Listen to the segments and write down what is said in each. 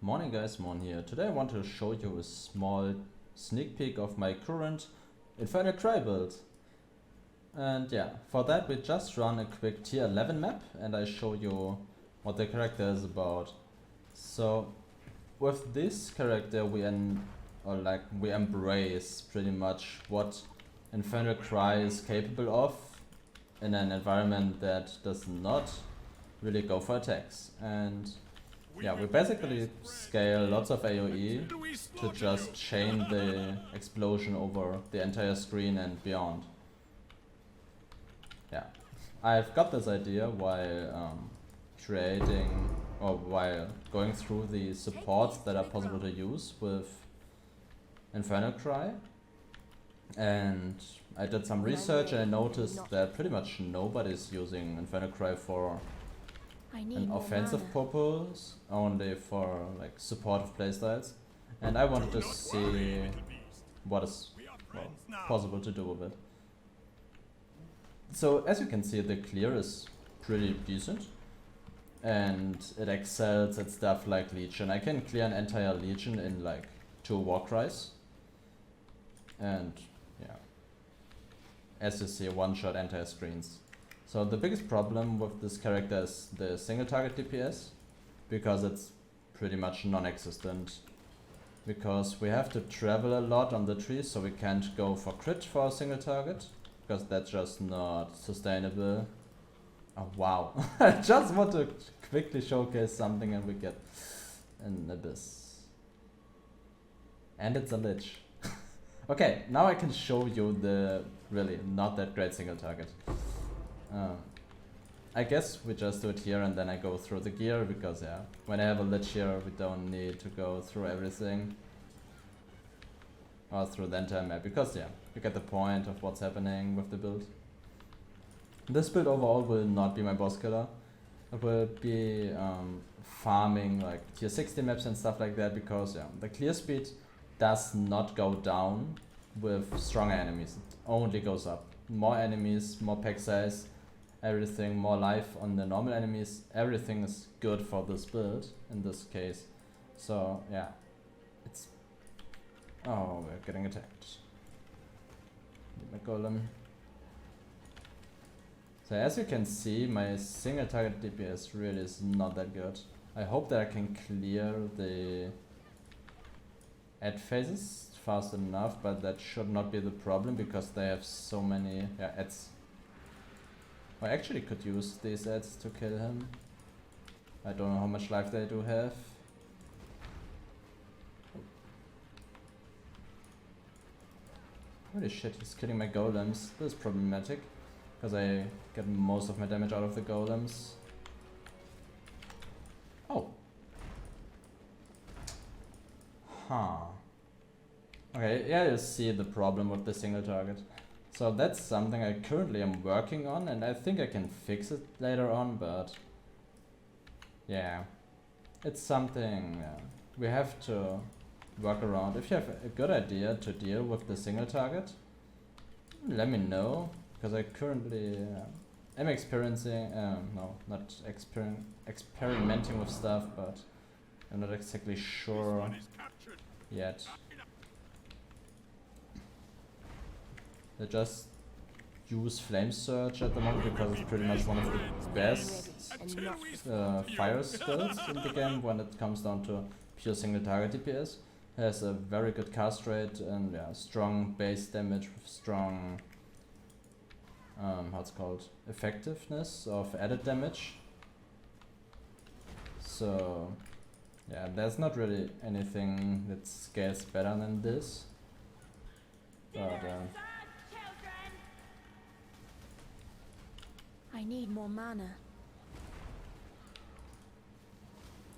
Morning guys, Moorhuhn here. Today I want to show you a small sneak peek of my current Infernal Cry build. And yeah, for that we just run a quick tier 11 map and I show you what the character is about. So with this character we embrace pretty much what Infernal Cry is capable of in an environment that does not really go for attacks. And yeah, we basically scale lots of AoE to just chain the explosion over the entire screen and beyond. Yeah, I've got this idea while while going through the supports that are possible to use with Infernal Cry. And I did some research and I noticed that pretty much nobody's using Infernal Cry for an offensive purpose, only for like supportive playstyles, and I wanted to see what is possible to do with it. So as you can see, the clear is pretty decent and it excels at stuff like Legion. I can clear an entire Legion in like 2 Warcries, and yeah, as you see, one-shot entire screens. So the biggest problem with this character is the single target DPS, because it's pretty much non-existent. Because we have to travel a lot on the trees, so we can't go for crit for a single target, because that's just not sustainable. Oh wow, I just want to quickly showcase something and we get an abyss. And it's a Lich. Okay, now I can show you the really not that great single target. I guess we just do it here and then I go through the gear, because yeah, when I have a Lich here we don't need to go through everything or through the entire map, because yeah, you get the point of what's happening with the build. This build overall will not be my boss killer. It will be farming like tier 60 maps and stuff like that, because yeah, the clear speed does not go down with stronger enemies, it only goes up. More enemies, more pack size, everything, more life on the normal enemies, everything is good for this build in this case. So yeah, it's... oh, we're getting attacked. Need my golem. So as you can see, my single target DPS really is not that good. I hope that I can clear the ad phases fast enough, but that should not be the problem because they have so many ads. I actually could use these ads to kill him. I don't know how much life they do have. Holy shit, he's killing my golems. This is problematic, because I get most of my damage out of the golems. Oh. Huh. Okay, yeah, you see the problem with the single target. So that's something I currently am working on, and I think I can fix it later on, but yeah, it's something we have to work around. If you have a good idea to deal with the single target, let me know, because I currently am experiencing, experimenting with stuff, but I'm not exactly sure yet. I just use Flame Surge at the moment because it's pretty much one of the best fire skills in the game when it comes down to pure single target DPS. Has a very good cast rate and yeah, strong base damage with strong effectiveness of added damage. So yeah, there's not really anything that scales better than this. But I need more mana.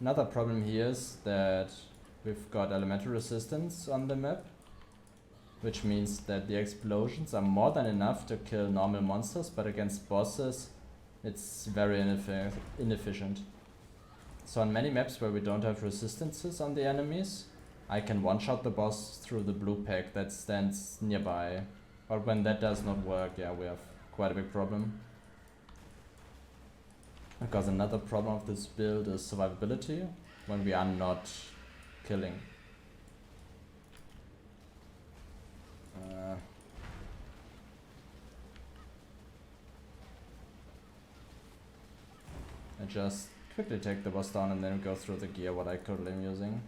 another problem here is that we've got elemental resistance on the map, which means that the explosions are more than enough to kill normal monsters, but against bosses it's very inefficient. So on many maps where we don't have resistances on the enemies, I can one-shot the boss through the blue pack that stands nearby. But when that does not work, yeah, we have quite a big problem. Because another problem of this build is survivability. when we are not killing. I just quickly take the boss down and then go through the gear what I currently am using.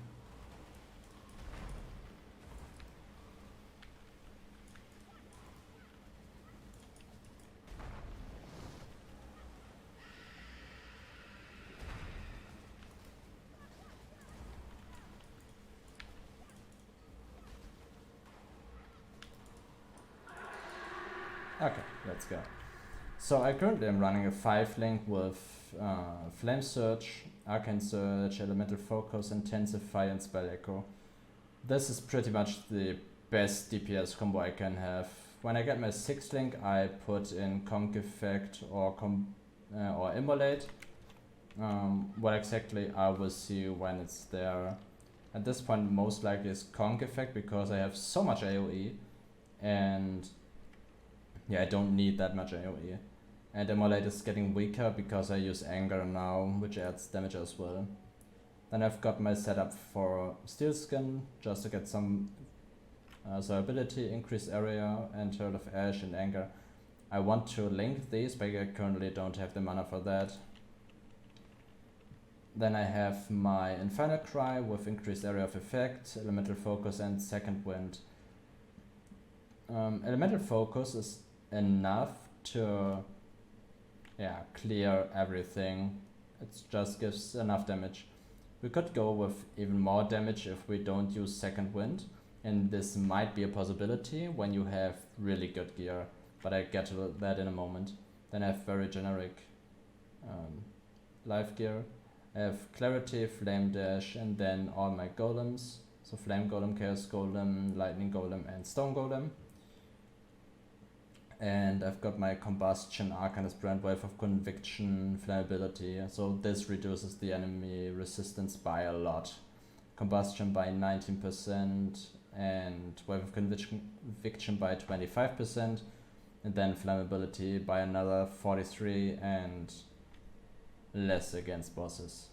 Okay, let's go. So I currently am running a 5-link with Flame Surge, Arcane Surge, Elemental Focus, Intensify and Spell Echo. This is pretty much the best DPS combo I can have. When I get my 6-link I put in Conk Effect or Immolate. What exactly I will see when it's there. At this point most likely is Conk Effect because I have so much AoE and yeah, I don't need that much AoE. And Immolate is getting weaker because I use Anger now, which adds damage as well. Then I've got my setup for Steel Skin, just to get some ability, increase area, and Herald of Ash and Anger. I want to link these, but I currently don't have the mana for that. Then I have my Infernal Cry with increased area of effect, Elemental Focus and Second Wind. Elemental Focus is enough to clear everything. It just gives enough damage. We could go with even more damage if we don't use Second Wind, and this might be a possibility when you have really good gear, but I get to that in a moment. Then I have very generic life gear. I have Clarity, Flame Dash, and then all my golems. So Flame Golem, Chaos Golem, Lightning Golem and Stone Golem. And I've got my Combustion, Arcanist, Brand Wave of Conviction, Flammability, so this reduces the enemy resistance by a lot. Combustion by 19% and Wave of Conviction by 25%, and then Flammability by another 43 and less against bosses.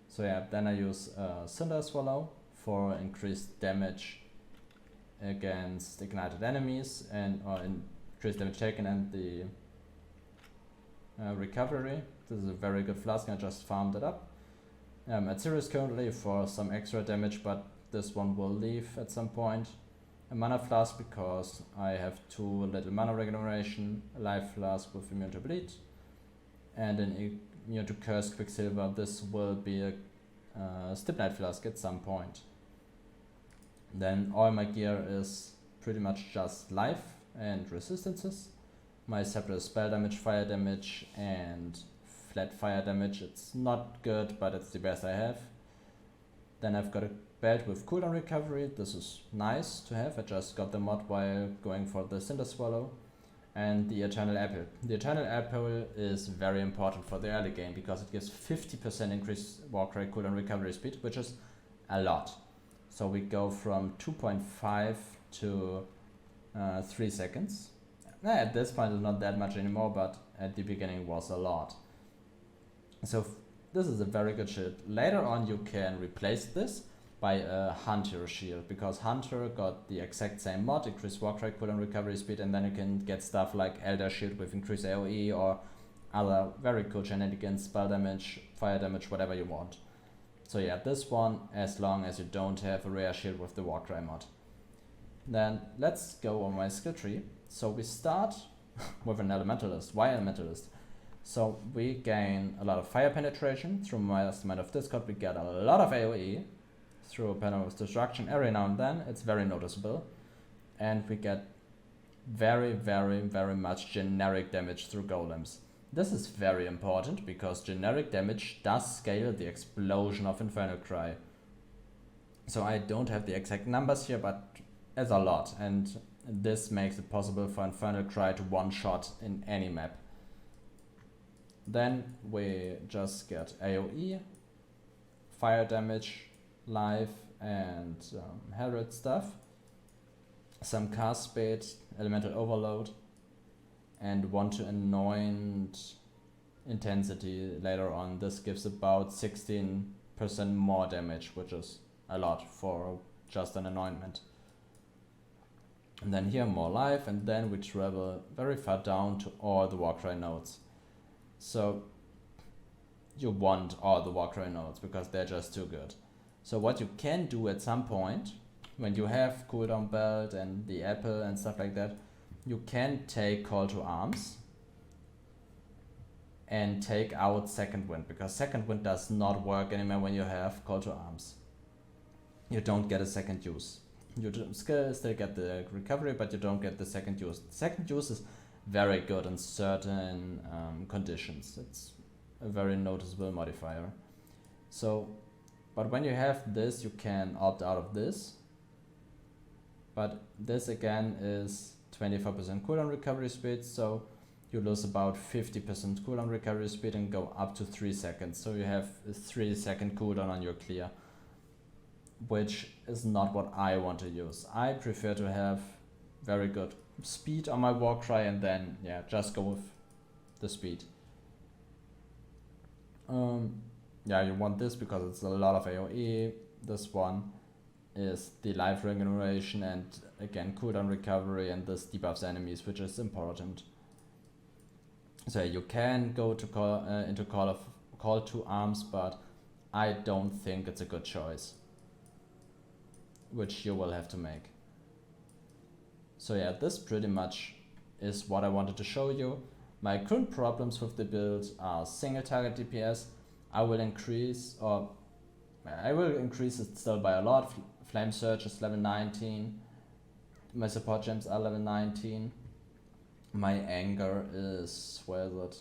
So yeah, then I use Cinder Swallow for increased damage against ignited enemies and increased damage taken and the recovery. This is a very good flask and I just farmed it up. At 0 currently for some extra damage, but this one will leave at some point. A mana flask because I have 2 little mana regeneration, a life flask with immune to bleed, and an immune to curse Quicksilver. This will be a Stibnite flask at some point. Then all my gear is pretty much just life and resistances. My scepter is spell damage, fire damage and flat fire damage. It's not good, but it's the best I have. Then I've got a belt with cooldown recovery. This is nice to have. I just got the mod while going for the Cinder Swallow. And the Eternal Apple. The Eternal Apple is very important for the early game because it gives 50% increased Warcry cooldown recovery speed, which is a lot. So we go from 2.5 to 3 seconds. At this point it's not that much anymore, but at the beginning was a lot. So this is a very good shield. Later on you can replace this by a Hunter shield, because Hunter got the exact same mod, increased Warcry cooldown recovery speed, and then you can get stuff like Elder Shield with increased AoE or other very cool shenanigans, spell damage, fire damage, whatever you want. So yeah, this one, as long as you don't have a rare shield with the Warcry mod. Then let's go on my skill tree. So we start with an Elementalist. Why Elementalist? So we gain a lot of fire penetration through Mastermind of Discord. We get a lot of AoE through Panel of Destruction every now and then. It's very noticeable. And we get very, very, very much generic damage through golems. This is very important because generic damage does scale the explosion of Infernal Cry. So I don't have the exact numbers here, but it's a lot, and this makes it possible for Infernal Cry to one-shot in any map. Then we just get AoE, fire damage, life, and Herald stuff, some cast speed, elemental overload, and want to anoint intensity later on. This gives about 16% more damage, which is a lot for just an anointment. And then here more life, and then we travel very far down to all the Warcry nodes. So you want all the Warcry nodes because they're just too good. So what you can do at some point, when you have cooldown belt and the apple and stuff like that, you can take Call to Arms and take out Second Wind, because Second Wind does not work anymore when you have Call to Arms. You don't get a second use. You still get the recovery, but you don't get the second use. Second use is very good in certain conditions. It's a very noticeable modifier. So, but when you have this, you can opt out of this. But this again is 24% cooldown recovery speed, so you lose about 50% cooldown recovery speed and go up to 3 seconds. So you have a 3-second cooldown on your clear, which is not what I want to use. I prefer to have very good speed on my Warcry and then just go with the speed. You want this because it's a lot of AoE. This one is the life regeneration and again cooldown recovery, and this debuffs enemies, which is important. So you can go to into Call to Arms, but I don't think it's a good choice, which you will have to make. So yeah, this pretty much is what I wanted to show you. My current problems with the build are single target DPS. I will increase it still by a lot. Flame Surge is level 19. My support gems are level 19. My anger is, where is it?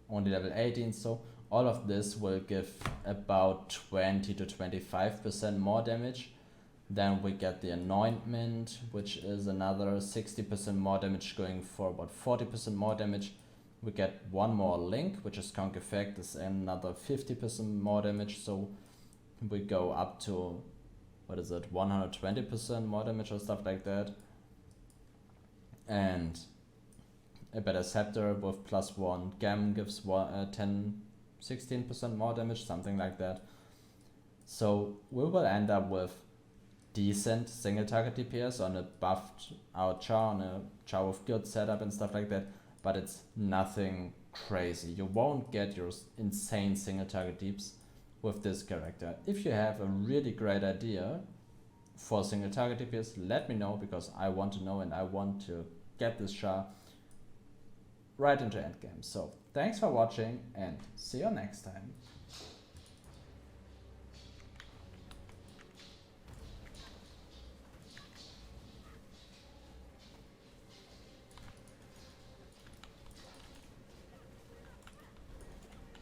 Only level 18, so all of this will give about 20 to 25% more damage. Then we get the anointment, which is another 60% more damage, going for about 40% more damage. We get one more link, which is Conk Effect, is another 50% more damage, so we go up to, 120% more damage or stuff like that. And a better scepter with +1 gem gives 16% more damage, something like that. So we will end up with decent single target DPS on a buffed out char, on a char with good setup and stuff like that, but it's nothing crazy. You won't get your insane single target deeps with this character. If you have a really great idea for single target DPS, let me know, because I want to know and I want to get this char right into endgame. So thanks for watching and see you next time.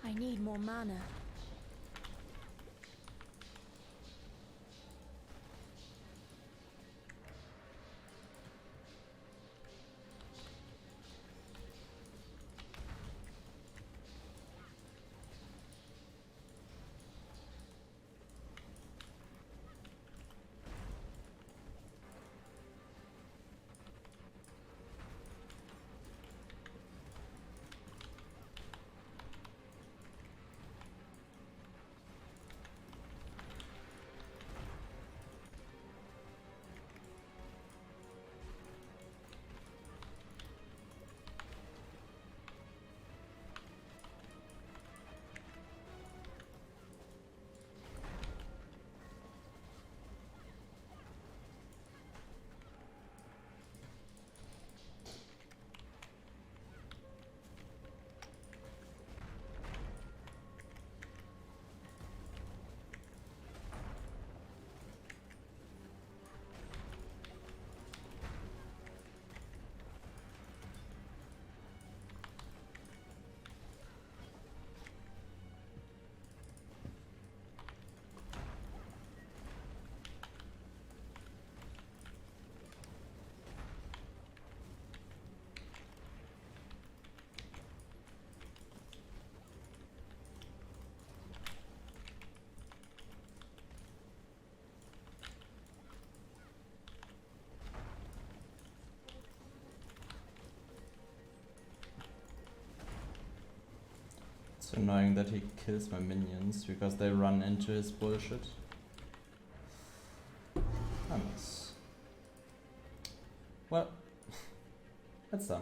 I need more mana. It's annoying that he kills my minions because they run into his bullshit. Ah, nice. Well, that's done.